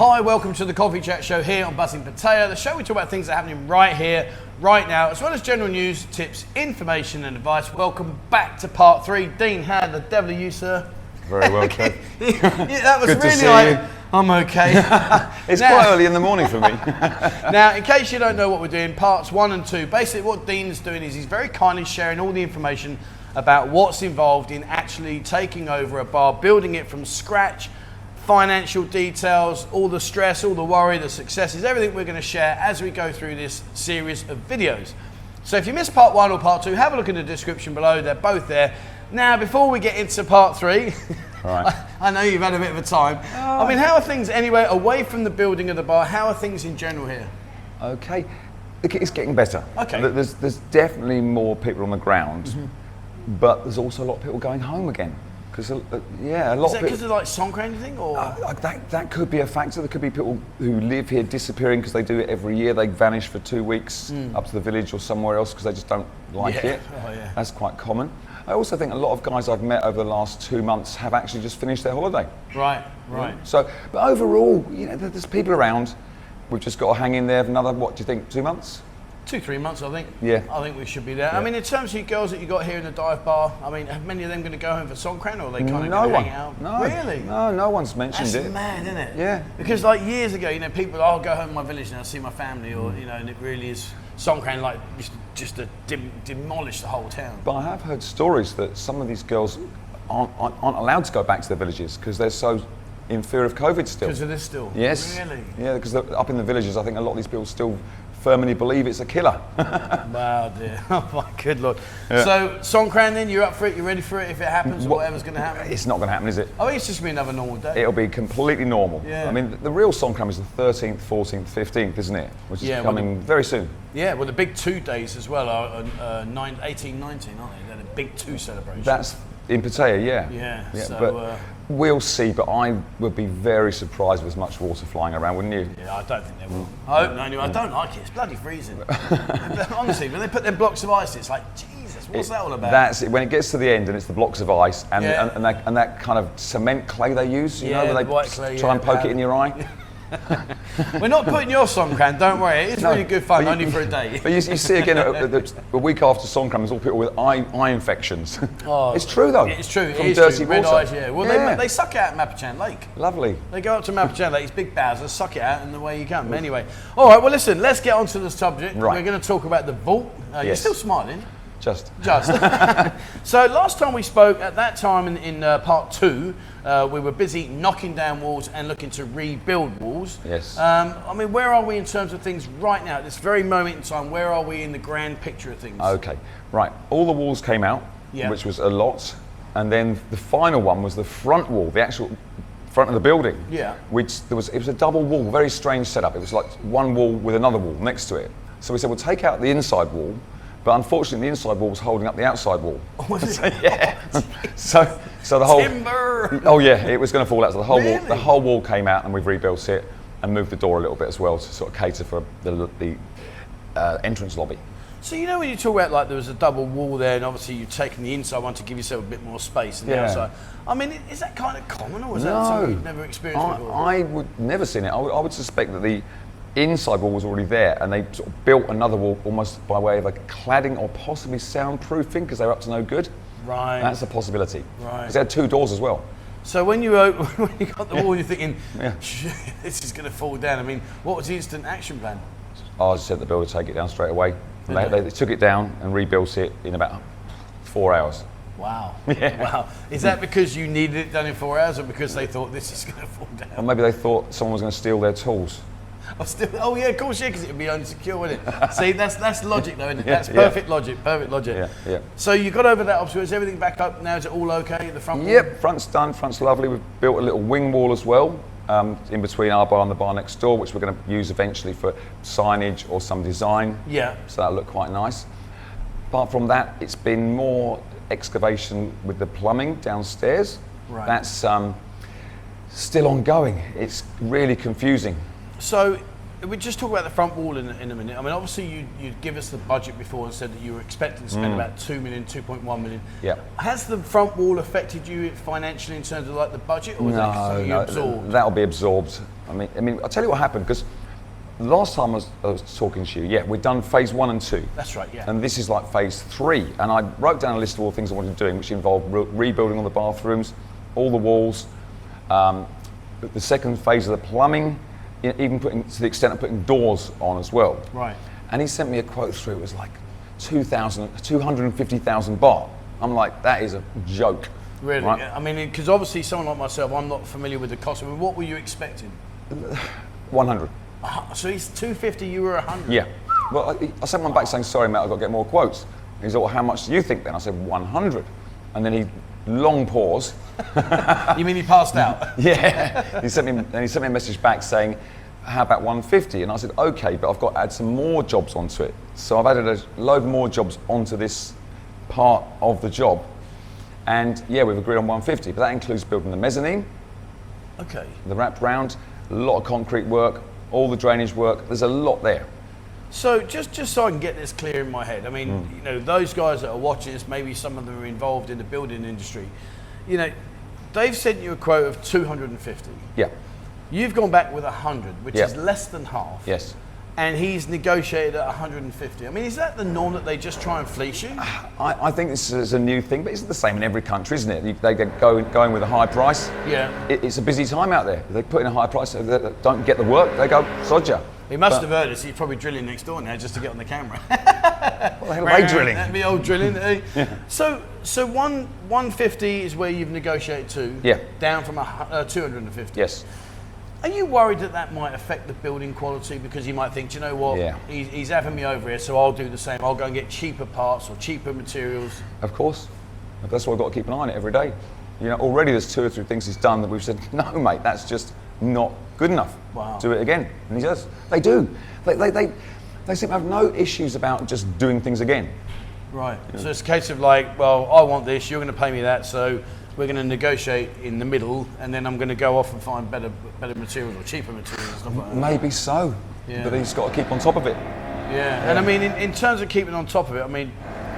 Hi, welcome to the Coffee Chat Show here on Buzzing Pattaya, the show we talk about things that are happening right here, right now, as well as general news, tips, information and advice. Welcome back to part 3. Dean, how the devil are you, sir? Very well, Kev. Yeah, that was Good to really see like, you. I'm okay. It's quite early in the morning for me. Now, in case you don't know what we're doing, parts 1 and 2, basically what Dean's doing is he's very kindly sharing all the information about what's involved in actually taking over a bar, building it from scratch, financial details, all the stress, all the worry, the successes, everything we're going to share as we go through this series of videos. So if you missed part 1 or part 2, have a look in the description below, they're both there. Now, before we get into part 3, right. I know you've had a bit of a time. I mean, how are things anyway, away from the building of the bar, how are things in general here? Okay, it's getting better. Okay. There's definitely more people on the ground, but there's also a lot of people going home again. Because yeah, a lot. Is that because of like Songkran thing, or that could be a factor. There could be people who live here disappearing because they do it every year. They vanish for 2 weeks up to the village or somewhere else because they just don't like it. Oh, yeah. That's quite common. I also think a lot of guys I've met over the last 2 months have actually just finished their holiday. Right, right. So, but overall, you know, there's people around. We've just got to hang in there for another, what do you think, 2 months? 2-3 months, I think. Yeah. I think we should be there. Yeah. I mean, in terms of you girls that you got here in the dive bar, I mean, have many of them going to go home for Songkran, or are they kind of going to hang out? No. Really? No one's mentioned That's it. mad, isn't it? Yeah. Because like years ago, you know, people, I'll go home to my village now, see my family, or you know, and it really is Songkran like just to demolish the whole town. But I have heard stories that some of these girls aren't allowed to go back to their villages because they're so in fear of COVID still. Because of this still? Yes. Really? Yeah, because up in the villages, I think a lot of these people still firmly believe it's a killer. Wow, dear. Oh my good Lord. Yeah. So Songkran then, you're up for it, you're ready for it if it happens, or whatever's going to happen? It's not going to happen, is it? I think it's just going to be another normal day. It'll be completely normal. Yeah. I mean, the real Songkran is the 13th, 14th, 15th, isn't it? Which is coming very soon. Yeah, well the big 2 days as well are 18, 19, aren't they? They're the big 2 celebrations. That's in Pattaya, yeah. Yeah, so, but we'll see, but I would be very surprised with as much water flying around, wouldn't you? Yeah, I don't think they will. I hope not anyway. I don't like it, it's bloody freezing. Honestly, when they put them blocks of ice, it's like, Jesus, what's that all about? That's it. When it gets to the end and it's the blocks of ice and, and that kind of cement clay they use, you know, where they white clay, try and poke it in your eye. We're not putting your Songkran, don't worry. It's really good fun, only for a day. But you see again, a week after Songkran, there's all people with eye infections. Oh, it's true though. It's true. From it is dirty true. Red water. eyes, yeah. Well, they suck it out at Mapachan Lake. Lovely. They go up to Mapachan Lake, it's big bowsers, suck it out, and away you come. Anyway, all right. Well, listen. Let's get on to the subject. Right. We're going to talk about the vault. You're still smiling. Just. So last time we spoke, at that time in part 2, we were busy knocking down walls and looking to rebuild walls. Yes. I mean, where are we in terms of things right now, at this very moment in time? Where are we in the grand picture of things? Okay, right. All the walls came out, which was a lot. And then the final one was the front wall, the actual front of the building. Yeah. Which it was a double wall, very strange setup. It was like one wall with another wall next to it. So we said, we'll take out the inside wall. But unfortunately, the inside wall was holding up the outside wall. Was it? Yeah. so the whole timber. Oh yeah, it was going to fall out. So Really? the whole wall came out, and we've rebuilt it and moved the door a little bit as well to sort of cater for the entrance lobby. So you know when you talk about like there was a double wall there, and obviously you've taken the inside one to give yourself a bit more space than the outside. I mean, is that kind of common, or is that something you've never experienced before? I would never seen it. I would suspect that the inside wall was already there, and they sort of built another wall almost by way of a cladding or possibly soundproofing because they were up to no good. Right. That's a possibility. Right. Because they had 2 doors as well. So when you got the wall, you're thinking, this is going to fall down. I mean, what was the instant action plan? I just said the builder take it down straight away. They took it down and rebuilt it in about 4 hours. Wow. Yeah. Wow. Is that because you needed it done in 4 hours, or because they thought this is going to fall down? Or maybe they thought someone was going to steal their tools. Oh yeah, of course, yeah, because it would be unsecure, wouldn't it? See, that's logic though, isn't it? That's perfect logic, perfect logic. Yeah. So you got over that obstacle, is everything back up now? Is it all okay at the front wall? Yep, front's done, front's lovely. We've built a little wing wall as well, in between our bar and the bar next door, which we're going to use eventually for signage or some design. Yeah. So that'll look quite nice. Apart from that, it's been more excavation with the plumbing downstairs. Right. That's still ongoing. It's really confusing. So we just talk about the front wall in a minute. I mean, obviously you'd give us the budget before and said that you were expecting to spend about 2 million, 2.1 million. Yeah. Has the front wall affected you financially in terms of like the budget, or is that something you absorbed? That'll be absorbed. I mean, I'll tell you what happened, because the last time I was talking to you, yeah, we'd done phase 1 and 2. That's right, yeah. And this is like phase 3. And I wrote down a list of all the things I wanted doing, which involved rebuilding all the bathrooms, all the walls, the second phase of the plumbing, even putting, to the extent of putting doors on as well. Right. And he sent me a quote through, it was like 250,000 baht. I'm like, that is a joke. Really? Right? I mean, because obviously someone like myself, I'm not familiar with the cost. I mean, what were you expecting? 100. So he's 250, you were 100? Yeah. Well, I sent one back saying, sorry, mate, I've got to get more quotes. And he said, well, how much do you think then? I said, 100. And then he, long pause. You mean he passed out? Yeah. He sent me a message back saying, how about 150? And I said, okay, but I've got to add some more jobs onto it. So I've added a load more jobs onto this part of the job. And yeah, we've agreed on 150, but that includes building the mezzanine, Okay. the wrapped round, a lot of concrete work, all the drainage work. There's a lot there. So just so I can get this clear in my head, I mean, you know, those guys that are watching this, maybe some of them are involved in the building industry, you know, they've sent you a quote of 250. Yeah. You've gone back with 100, which Yeah. is less than half. Yes. And he's negotiated at 150. I mean, is that the norm, that they just try and fleece you? I think this is a new thing, but it's the same in every country, isn't it? They get going with a high price. Yeah. It's a busy time out there. They put in a high price, they don't get the work, they go, sod ya. He must have heard us. He's probably drilling next door now just to get on the camera. What the hell are they drilling? That'd be old drilling. Yeah. So 150 is where you've negotiated to. Yeah. Down from 250. Yes. Are you worried that that might affect the building quality, because you might think, do you know what, Yeah. he's having me over here, so I'll do the same. I'll go and get cheaper parts or cheaper materials. Of course. That's why I've got to keep an eye on it every day. You know, already there's 2 or 3 things he's done that we've said, no, mate, that's just not good enough. Wow. Do it again. And he does. They do. They seem to have no issues about just doing things again. Right. So it's a case of like, well, I want this, you're going to pay me that, so we're going to negotiate in the middle, and then I'm going to go off and find better materials or cheaper materials and stuff like that. Maybe so. Yeah. But he's got to keep on top of it. Yeah. And I mean, in terms of keeping on top of it, I mean,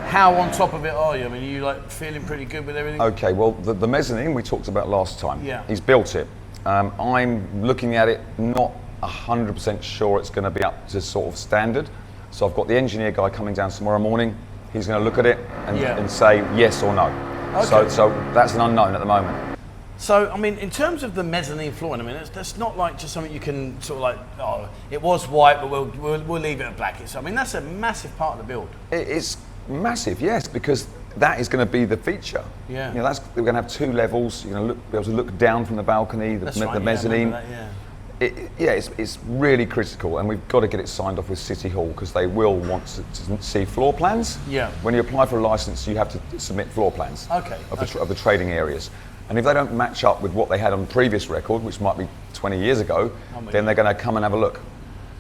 how on top of it are you? I mean, are you like feeling pretty good with everything? Okay, well, the mezzanine we talked about last time. Yeah. He's built it. I'm looking at it, not 100% sure it's going to be up to sort of standard. So I've got the engineer guy coming down tomorrow morning. He's going to look at it and say yes or no. Okay. So that's an unknown at the moment. So, I mean, in terms of the mezzanine floor, I mean, that's not like just something you can sort of like, oh, it was white, but we'll leave it at black. I mean, that's a massive part of the build. It's massive, yes, because that is going to be the feature. Yeah. You know, we're going to have 2 levels. You're going to be able to look down from the balcony, the mezzanine. Yeah, I remember that, It's really critical, and we've got to get it signed off with City Hall, because they will want to see floor plans. Yeah. When you apply for a license, you have to submit floor plans. Okay. Of the trading areas, and if they don't match up with what they had on the previous record, which might be 20 years ago, then they're going to come and have a look.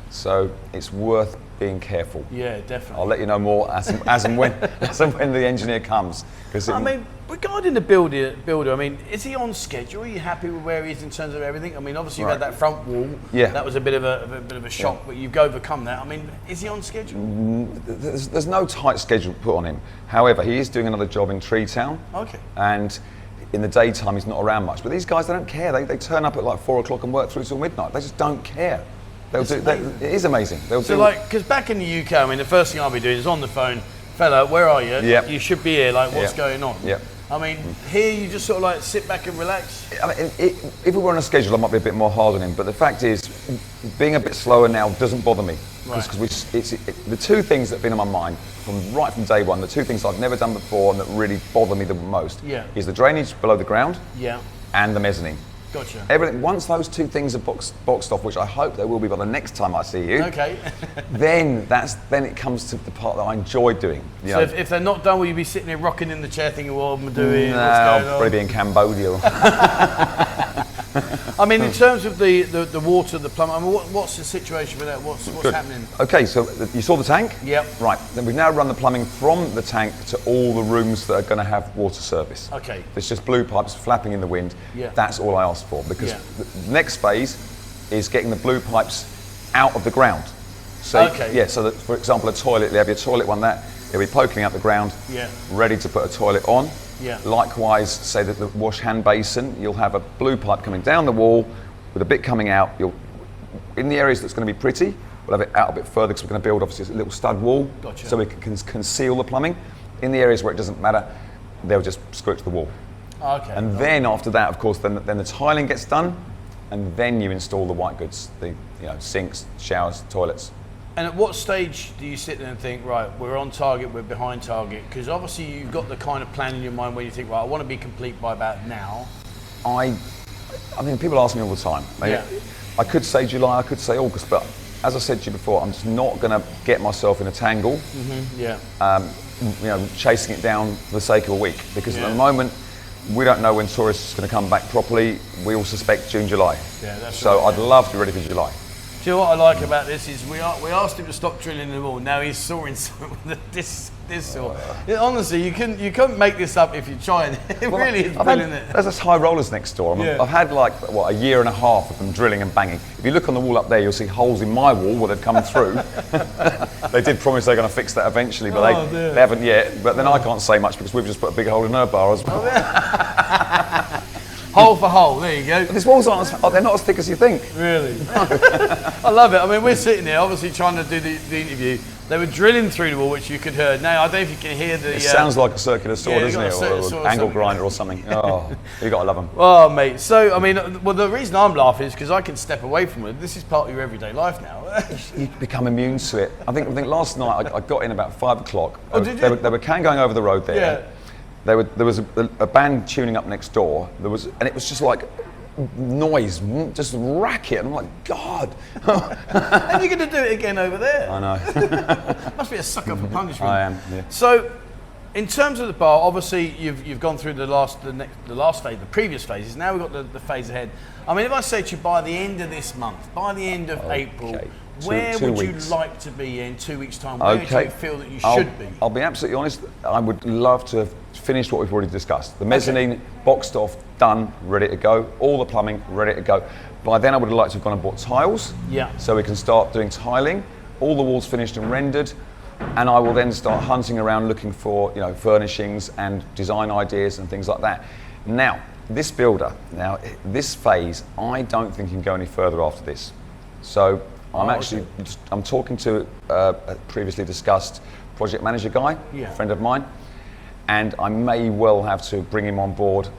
So it's worth being careful. Yeah, definitely. I'll let you know more as and when the engineer comes. I mean, regarding the builder, I mean, is he on schedule? Are you happy with where he is in terms of everything? I mean, obviously you've had that front wall. Yeah. That was a bit of a shock, but you've overcome that. I mean, is he on schedule? There's no tight schedule put on him. However, he is doing another job in Tree Town. Okay. And in the daytime, he's not around much. But these guys, they don't care. They turn up at like 4 o'clock and work through till midnight. They just don't care. It is amazing. Because back in the UK, I mean, the first thing I'll be doing is on the phone, fella, where are you? Yep. You should be here, like, what's going on? Yep. I mean, here you just sort of like sit back and relax. I mean, if we were on a schedule, I might be a bit more hard on him. But the fact is, being a bit slower now doesn't bother me. Right. Because the 2 things that have been on my mind right from day one, the 2 things I've never done before and that really bother me the most, is the drainage below the ground and the mezzanine. Gotcha. Everything. Once those 2 things are boxed off, which I hope they will be by the next time I see you. Okay. then it comes to the part that I enjoy doing. So if they're not done, will you be sitting there rocking in the chair thinking, what am I doing? No, what's I'll going on? probably be in Cambodia. I mean, in terms of the water, the plumber, I mean, what's the situation with that? What's happening? Okay, so you saw the tank? Yep. Right, then we've now run the plumbing from the tank to all the rooms that are going to have water service. Okay. There's just blue pipes flapping in the wind. Yeah. That's all I asked for, because the next phase is getting the blue pipes out of the ground. So, so that, for example, a toilet, you have your toilet one that, it'll be poking out the ground, ready to put a toilet on. Yeah. Likewise, say that the wash hand basin, you'll have a blue pipe coming down the wall with a bit coming out. You'll in the areas that's going to be pretty, we'll have it out a bit further because we're going to build obviously a little stud wall, Gotcha. so we can conceal the plumbing. In the areas where it doesn't matter, they'll just screw it to the wall. Okay. And then after that, of course, then the tiling gets done, and then you install the white goods, the sinks, showers, toilets. And at what stage do you sit there and think, right, we're on target, we're behind target? Because obviously you've got the kind of plan in your mind where you think, right, I want to be complete by about now. I mean, people ask me all the time. I could say July, I could say August, but as I said to you before, I'm just not going to get myself in a tangle. Chasing it down for the sake of a week, because at the moment we don't know when tourists are going to come back properly. We all suspect June, July. Yeah, that's so right. I'd love to be ready for July. Do you know what I like about this is we asked him to stop drilling the wall. Now he's sawing this saw. Honestly, you couldn't make this up if you try. It really is brilliant. There's this high rollers next door. I've had like a year and a half of them drilling and banging. If you look on the wall up there, you'll see holes in my wall where they've come through. They did promise they're going to fix that eventually, but they haven't yet. But then I can't say much because we've just put a big hole in her bar as well. Hole for hole, there you go. These walls they're not as thick as you think. Really? I love it. I mean, we're sitting there, obviously trying to do the interview. They were drilling through the wall, which you could hear. Now, I don't know if you can hear the... It sounds like a circular saw, doesn't it? Or an angle grinder or something. Oh, you got to love them. Oh, mate. So, I mean, well, the reason I'm laughing is because I can step away from it. This is part of your everyday life now. You become immune to it. I think last night I got in about 5 o'clock. Oh, did you? There were can going over the road there. Yeah. There was a band tuning up next door. And it was just like noise, just racket. And I'm like, God. And you're going to do it again over there. I know. Must be a sucker for punishment. I am. Yeah. So, in terms of the bar, obviously you've gone through the last phase, the previous phases. Now we've got the phase ahead. I mean, if I say to you by the end of this month, by the end of April. Where would you like to be in 2 weeks' time? Where do you feel that you should be? I'll be absolutely honest. I would love to have finished what we've already discussed. The mezzanine boxed off, done, ready to go. All the plumbing ready to go. By then, I would have liked to have gone and bought tiles. Yeah. So we can start doing tiling. All the walls finished and rendered, and I will then start hunting around looking for furnishings and design ideas and things like that. Now, this phase, I don't think you can go any further after this. So. I'm talking to a previously discussed project manager guy, a friend of mine, and I may well have to bring him on board.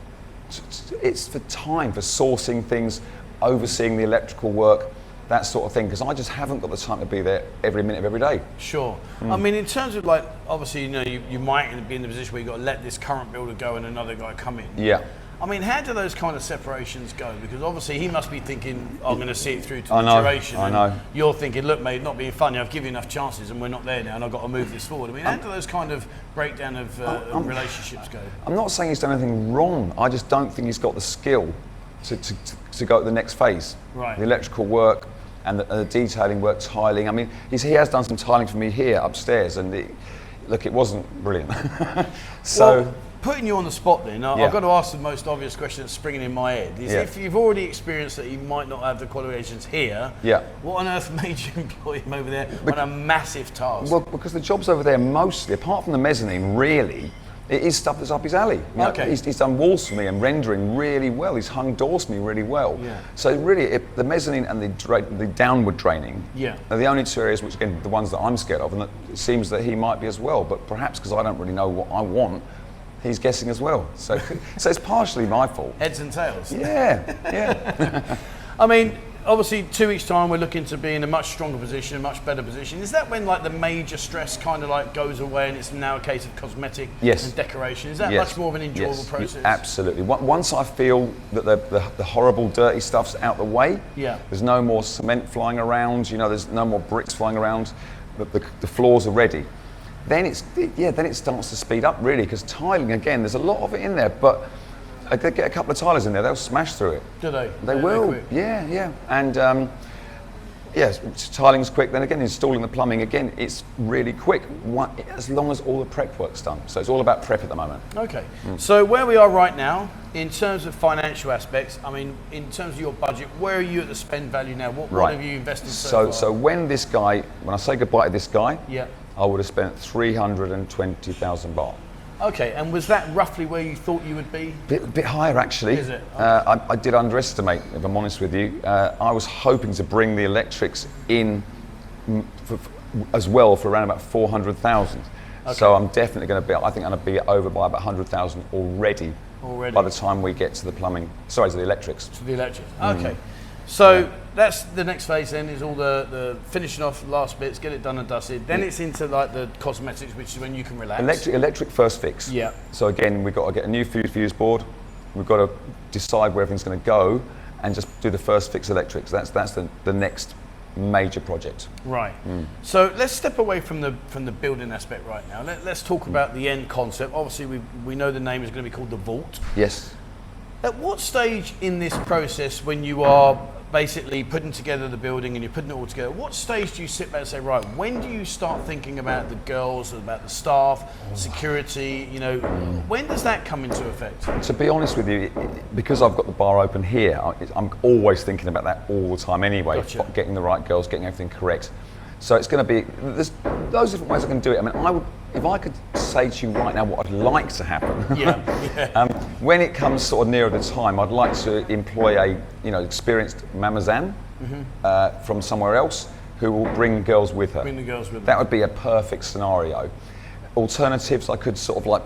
It's for time, for sourcing things, overseeing the electrical work, that sort of thing, because I just haven't got the time to be there every minute of every day. Sure. I mean, in terms of obviously, you might be in the position where you've got to let this current builder go and another guy come in. Yeah. I mean, how do those kind of separations go? Because obviously he must be thinking, I'm going to see it through to the duration. I know. You're thinking, look, mate, not being funny, I've given you enough chances and we're not there now and I've got to move this forward. I mean, how do those kind of breakdown of relationships go? I'm not saying he's done anything wrong. I just don't think he's got the skill to go to the next phase. Right. The electrical work and the detailing work, tiling. I mean, he has done some tiling for me here upstairs, and it wasn't brilliant. Well, putting you on the spot then, I've got to ask the most obvious question that's springing in my head. Is if you've already experienced that he might not have the qualifications here, what on earth made you employ him over there on a massive task? Well, because the jobs over there mostly, apart from the mezzanine, really, it is stuff that's up his alley. He's done walls for me and rendering really well. He's hung doors for me really well. Yeah. So really, the mezzanine and the downward draining are the only two areas which, again, the ones that I'm scared of, and it seems that he might be as well. But perhaps because I don't really know what I want, he's guessing as well. So it's partially my fault. Heads and tails. Yeah. I mean, obviously 2 weeks' time we're looking to be in a much stronger position, a much better position. Is that when the major stress kind of goes away and it's now a case of cosmetic and decoration? Is that much more of an enjoyable process? Absolutely. Once I feel that the horrible dirty stuff's out the way, there's no more cement flying around, there's no more bricks flying around, the floors are ready. Then it starts to speed up really, because tiling, again, there's a lot of it in there, but I could get a couple of tilers in there, they'll smash through it. Do they? They will. Yeah. And tiling's quick. Then again, installing the plumbing, again, it's really quick, as long as all the prep work's done. So it's all about prep at the moment. Okay. So where we are right now, in terms of financial aspects, I mean, in terms of your budget, where are you at the spend value now? What have you invested so far? So when I say goodbye to this guy, I would have spent 320,000 baht. Okay, and was that roughly where you thought you would be? Bit higher, actually. Is it? Okay. I did underestimate, if I'm honest with you. I was hoping to bring the electrics in as well for around about 400,000. Okay. So I'm definitely going to be, I think I'm going to be over by about 100,000 already by the time we get to the plumbing, sorry, to the electrics. To the electrics, okay. So that's the next phase then, is all the finishing off last bits, get it done and dusted. Then it's into like the cosmetics, which is when you can relax. Electric first fix. Yeah. So again, we've got to get a new fuse board. We've got to decide where everything's going to go and just do the first fix electrics. That's the next major project. Right. So let's step away from the building aspect right now. Let's talk about the end concept. Obviously, we know the name is going to be called the vault. Yes. At what stage in this process, when you are basically putting together the building and you're putting it all together, what stage do you sit back and say, right, when do you start thinking about the girls, about the staff, security, you know, when does that come into effect? To be honest with you, because I've got the bar open here, I'm always thinking about that all the time anyway, Gotcha. Getting the right girls, getting everything correct. So it's going to be, there's those different ways I can do it. I mean, if I could say to you right now what I'd like to happen, when it comes sort of nearer the time, I'd like to employ a experienced mamazan from somewhere else who will bring girls with her. Bring the girls with them. That would be a perfect scenario. Alternatives, I could sort of like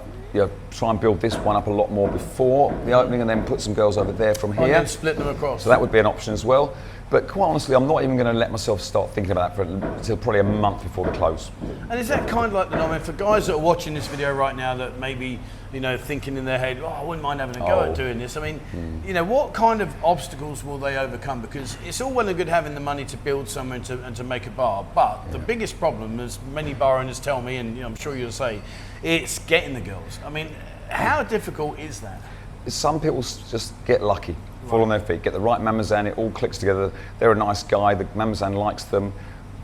try and build this one up a lot more before the opening and then put some girls over there from here. And then split them across. So that would be an option as well. But quite honestly, I'm not even going to let myself start thinking about that until probably a month before the close. And is that kind of like the norm? For guys that are watching this video right now that maybe, thinking in their head, I wouldn't mind having a go at doing this. I mean, what kind of obstacles will they overcome? Because it's all well and good having the money to build somewhere and to make a bar. But the biggest problem, as many bar owners tell me, and I'm sure you'll say, it's getting the girls. I mean, how difficult is that? Some people just get lucky. Fall on their feet, get the right mamazan, it all clicks together. They're a nice guy, the mamazan likes them.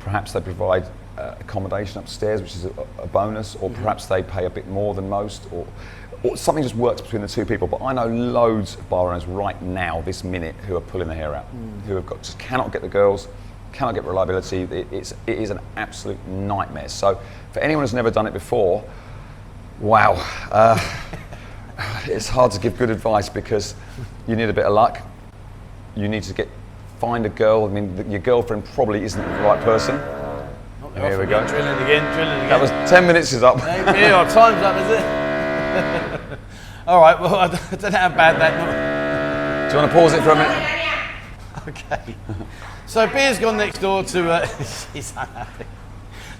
Perhaps they provide accommodation upstairs, which is a bonus, or perhaps they pay a bit more than most, or something just works between the two people. But I know loads of bar owners right now, this minute, who are pulling their hair out, who have just cannot get the girls, cannot get reliability. It is an absolute nightmare. So for anyone who's never done it before, wow. It's hard to give good advice because you need a bit of luck. You need to find a girl. I mean, your girlfriend probably isn't the right person. Here we go. Drilling again. That was 10 minutes is up. Hey, our time's up, is it? All right, well, I don't know how bad that... Do you want to pause it for a minute? Okay. So Beer's gone next door to... she's unhappy.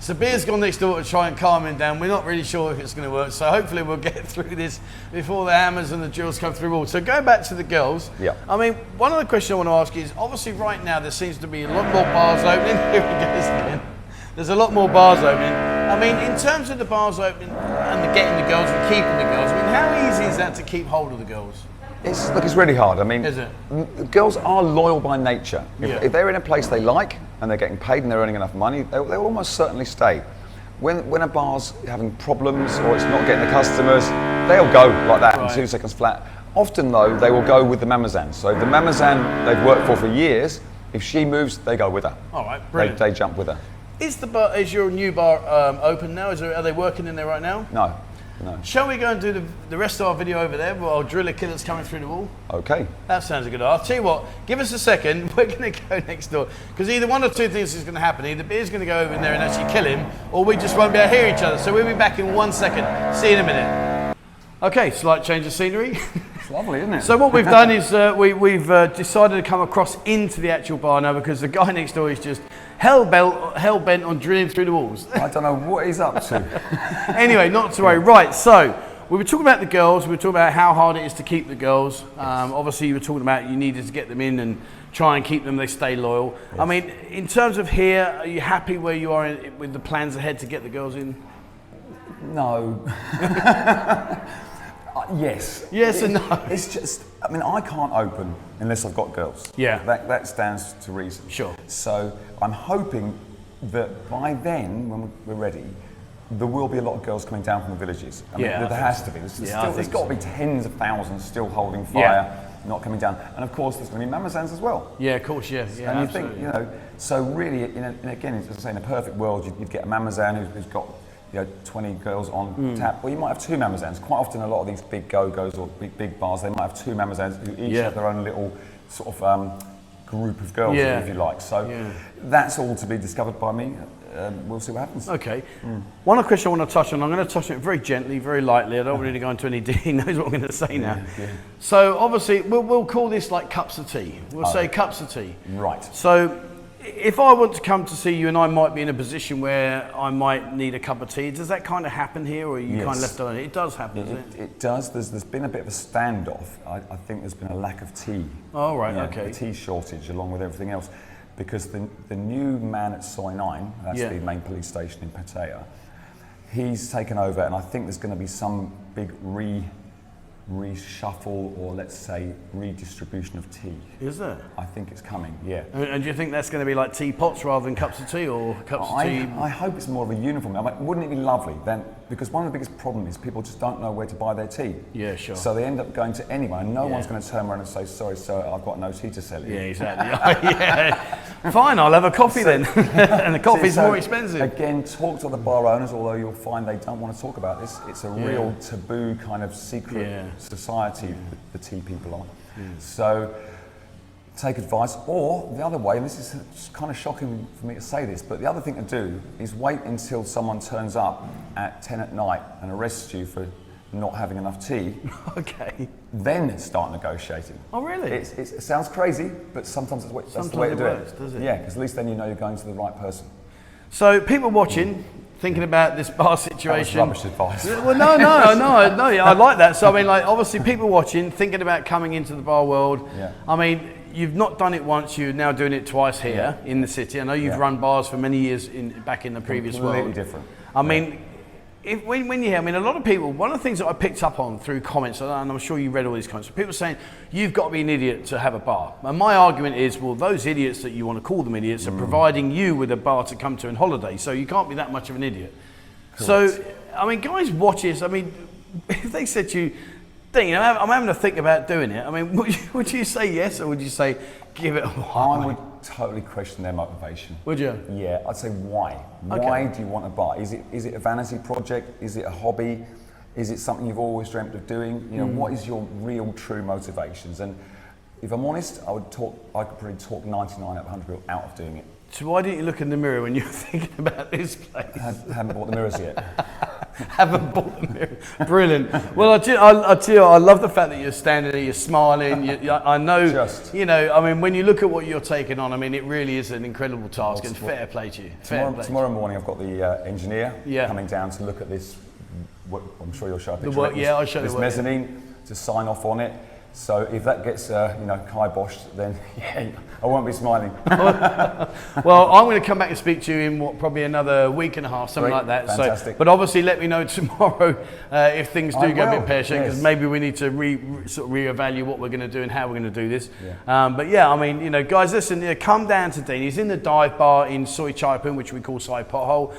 So Beer's gone next door to try and calm him down. We're not really sure if it's going to work, so hopefully we'll get through this before the hammers and the drills come through all. So going back to the girls, I mean, one of the questions I want to ask is, obviously right now there seems to be a lot more bars opening. Here we go again. There's a lot more bars opening. I mean, in terms of the bars opening and getting the girls and keeping the girls, I mean, how easy is that to keep hold of the girls? It's really hard. I mean, is it? Girls are loyal by nature. Yeah. If they're in a place they like and they're getting paid and they're earning enough money, they'll almost certainly stay. When a bar's having problems or it's not getting the customers, they'll go like that in 2 seconds flat. Often though, they will go with the mamazan. So the mamazan they've worked for years, if she moves, they go with her. All right, brilliant. They jump with her. Is your new bar open now? Are they working in there right now? No. Shall we go and do the rest of our video over there while Driller Killer's coming through the wall? Okay. That sounds a good idea. I'll tell you what, give us a second, we're going to go next door. Because either one or two things is going to happen. Either Beer's going to go over in there and actually kill him, or we just won't be able to hear each other. So we'll be back in 1 second. See you in a minute. Okay, slight change of scenery. It's lovely, isn't it? So what we've done is we've decided to come across into the actual bar now because the guy next door is just hell bent on drilling through the walls. I don't know what he's up to. Anyway, not to worry. Right, so we were talking about the girls. We were talking about how hard it is to keep the girls. Yes. Obviously, you were talking about you needed to get them in and try and keep them, they stay loyal. Yes. I mean, in terms of here, are you happy where you are with the plans ahead to get the girls in? No. Yes. Yes and no. It's just, I mean, I can't open unless I've got girls. Yeah. That stands to reason. Sure. So I'm hoping that by then, when we're ready, there will be a lot of girls coming down from the villages. I mean, there has to be. There's got to be tens of thousands still holding fire, not coming down. And of course, there's going to be mamazans as well. Yeah, of course, yeah. And you think, so really, again, as I say, in a perfect world, you'd get a mamazan who's got 20 girls on tap. Well, you might have 2 Mamazans. Quite often, a lot of these big go-go's or big bars, they might have 2 Mamazans who each have their own little sort of group of girls, if you like. So that's all to be discovered by me. We'll see what happens. Okay. One other question I want to touch on. I'm going to touch on it very gently, very lightly. I don't really go into any detail. He knows what I'm going to say now. Yeah. So obviously, we'll call this like cups of tea. We'll say cups of tea. Right. So if I want to come to see you and I might be in a position where I might need a cup of tea, does that kind of happen here, or are you kind of left on it? It does happen, doesn't it? It does. There's been a bit of a standoff. I think there's been a lack of tea. Oh, right, okay. A tea shortage along with everything else. Because the new man at Soi 9, that's the main police station in Pattaya, he's taken over, and I think there's going to be some big reshuffle, or let's say redistribution of tea. Is there? I think it's coming, yeah. And do you think that's going to be like teapots rather than cups of tea, or cups of tea? I hope it's more of a uniform. I mean, wouldn't it be lovely then? Because one of the biggest problems is people just don't know where to buy their tea. Yeah, sure. So they end up going to anyone, and no one's going to turn around and say, sorry, sir, I've got no tea to sell you. Yeah, exactly. Fine, I'll have a coffee then. And the coffee's more expensive. Again, talk to the bar owners, although you'll find they don't want to talk about this. It's a real taboo kind of secret society, the tea people are. So take advice, or the other way, and this is kind of shocking for me to say this, but the other thing to do is wait until someone turns up at 10 at night and arrests you for not having enough tea. Okay. Then start negotiating. Oh, really? It sounds crazy, but sometimes that's the way to do it. Does it? Yeah, because at least then you know you're going to the right person. So people watching, thinking about this bar situation. That was rubbish advice. Well, no, I like that. So I mean, like, obviously people watching, thinking about coming into the bar world. Yeah. I mean, you've not done it once, you're now doing it twice here in the city. I know you've run bars for many years back in the previous world. Completely different. I mean, when you hear, I mean, a lot of people, one of the things that I picked up on through comments, and I'm sure you read all these comments, people saying, you've got to be an idiot to have a bar. And my argument is, well, those idiots that you want to call them idiots are providing you with a bar to come to on holiday, so you can't be that much of an idiot. Correct. So, I mean, guys watch this, I mean, if they said to you, Dean, I'm having to think about doing it, I mean, would you say yes, or would you say, give it a while? I would totally question their motivation. Would you? Yeah, I'd say why? Why do you want a bar? Is it a vanity project? Is it a hobby? Is it something you've always dreamt of doing? You know, what is your real true motivations? And if I'm honest, I could probably talk 99 out of 100 people out of doing it. So why didn't you look in the mirror when you were thinking about this place? Haven't bought the mirrors yet. Haven't bought the mirror. Brilliant. Well, I tell you, I love the fact that you're standing there, you're smiling. I know, you know, I mean, when you look at what you're taking on, I mean, it really is an incredible task, and fair play to you. Tomorrow morning, I've got the engineer coming down to look at this. I'm sure you'll show a picture. I'll show this mezzanine to sign off on it. So if that gets, kiboshed, then I won't be smiling. Well, I'm going to come back and speak to you in probably another week and a half, something like that. Fantastic. So, but obviously, let me know tomorrow if things do go a bit pear-shaped, because maybe we need to sort of reevaluate what we're going to do and how we're going to do this. But yeah, I mean, you know, guys, listen, come down to Dean. He's in the dive bar in Soi Chaipun, which we call Sai Pothole.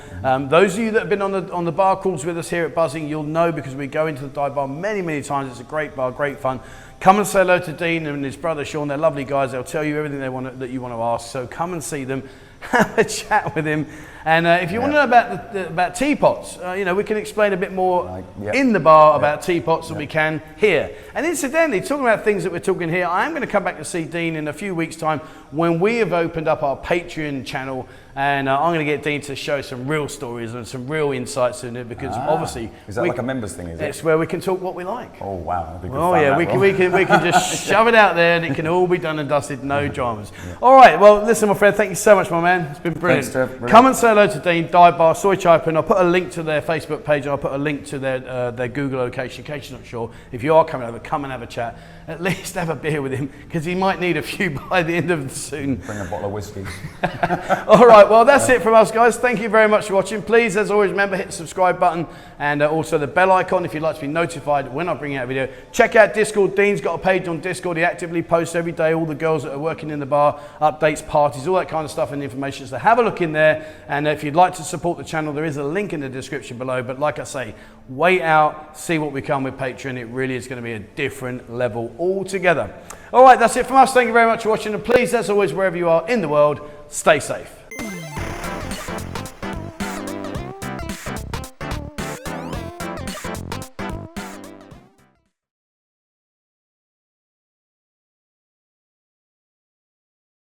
Those of you that have been on the bar crawls with us here at Buzzing, you'll know, because we go into the dive bar many times. It's a great bar, great fun. Come and say hello to Dean and his brother Sean. They're lovely guys. They'll tell you everything that you want to ask. So come and see them, have a chat with him. And if you want to know about teapots, we can explain a bit more in the bar about teapots than we can here. And incidentally, talking about things that we're talking here, I am going to come back to see Dean in a few weeks' time when we have opened up our Patreon channel, and I'm going to get Dean to show some real stories and some real insights in it, because obviously... Is that like a members thing, is it? It's where we can talk what we like. Oh, wow. That'd be good fun, we can just shove it out there, and it can all be done and dusted, no dramas. All right, well, listen, my friend, thank you so much, my man. It's been brilliant. Thanks, Trev. Come and say hello to Dean, Dive Bar, Soi Chaipun. I'll put a link to their Facebook page, and I'll put a link to their Google location, in case you're not sure. If you are coming over, come and have a chat. At least have a beer with him, because he might need a few by the end of the soon. Bring a bottle of whiskey. All right, well, that's it from us, guys. Thank you very much for watching. Please, as always, remember, hit the subscribe button, and also the bell icon if you'd like to be notified when I bring out a video. Check out Discord. Dean's got a page on Discord. He actively posts every day all the girls that are working in the bar, updates, parties, all that kind of stuff and information. So have a look in there, and if you'd like to support the channel, there is a link in the description below. But like I say, wait out, see what we come with Patreon. It really is going to be a different level altogether. All right, that's it from us. Thank you very much for watching, and please, as always, wherever you are in the world, stay safe.